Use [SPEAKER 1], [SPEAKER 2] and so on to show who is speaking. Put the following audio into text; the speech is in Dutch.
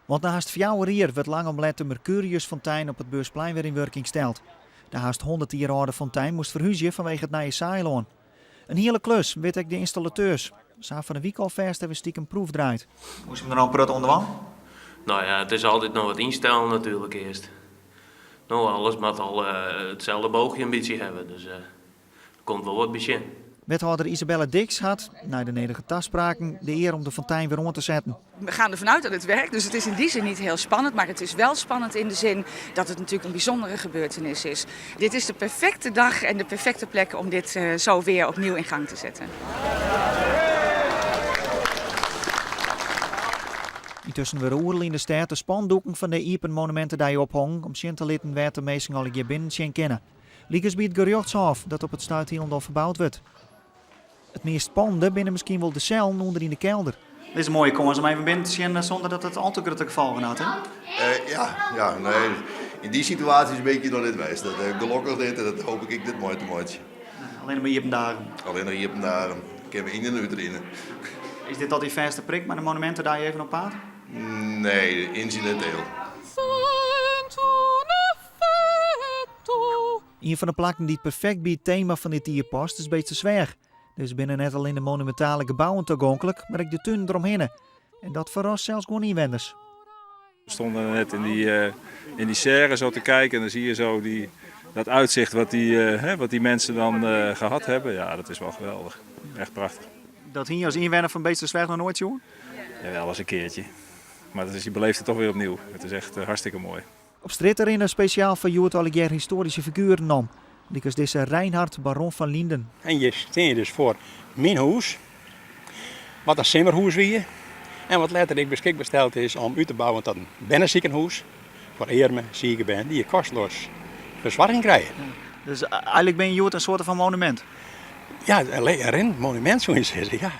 [SPEAKER 1] Want na haast 4 jaar werd lang omlet de Mercuriusfontein op het Beursplein weer in werking steld. De haast 100 jaar oude fontein moest verhuizen vanwege het nieuwe Saailoon. Een hele klus, weet ik de installateurs. Ze van de week al verst hebben stiekem proef draait. Moest je hem er al prut onderwand?
[SPEAKER 2] Nou ja, het is altijd nog wat instellen natuurlijk eerst. Nou, alles moet al hetzelfde boogje een beetje hebben, dus er komt wel wat begin.
[SPEAKER 1] Wethouder Isabelle Dix had, na de nederige afspraken, de eer om de fontein weer om te zetten.
[SPEAKER 3] We gaan ervan uit dat het werkt, dus het is in die zin niet heel spannend. Maar het is wel spannend in de zin dat het natuurlijk een bijzondere gebeurtenis is. Dit is de perfecte dag en de perfecte plek om dit zo weer opnieuw in gang te zetten.
[SPEAKER 1] Intussen weer oerl in de stad de spandoeken van de Iepen monumenten die ophong om zien te laten waar de meesten al hier binnen zien kennen. Liekers bij het gerechtshof dat op het Stuithielendal verbouwd wordt. Het meest spannende binnen misschien wel de cel onder in de kelder. Dit is een mooie kom om even binnen te zien zonder dat het al te grote geval had, hè?
[SPEAKER 4] Nee. In die situatie is een beetje door dit wijs. Dat gelukkig dit en dat hoop ik dit mooi te mooitje.
[SPEAKER 1] Alleen maar hier op dagen.
[SPEAKER 4] Alleen nog hier en daar. Ik heb in en uit erin.
[SPEAKER 1] Is dit al die verste prik, maar de monumenten daar je even op paard?
[SPEAKER 4] Nee, incidenteel.
[SPEAKER 1] Een van de plakken die het perfect bij het thema van dit hier past is Beetse Zwerg. Dus binnen net alleen de monumentale gebouwen toegankelijk, maar ook de tuin eromheen. En dat verrast zelfs gewoon inwoners.
[SPEAKER 5] We stonden net in die serre zo te kijken en dan zie je zo dat uitzicht wat die mensen dan gehad hebben. Ja, dat is wel geweldig. Echt prachtig.
[SPEAKER 1] Dat hier als inwoner van Beetse Zwerg nog nooit, jongen?
[SPEAKER 5] Ja, wel eens een keertje. Maar je beleeft het toch weer opnieuw. Het is echt hartstikke mooi.
[SPEAKER 1] Op straat erin een speciaal verhuurd allegaar historische figuren nam. Die is deze Reinhard Baron van Linden.
[SPEAKER 6] En je staat dus voor mijn huis, wat een simmerhuis weer. En wat letterlijk beschikbaar gesteld is om uit te bouwen tot een binnenziekenhuis. Voor armen, zieken ben die je kosteloos verzorging krijgen.
[SPEAKER 1] Dus eigenlijk ben je een soort van monument?
[SPEAKER 6] Ja, alleen een monument zou je zeggen, ja.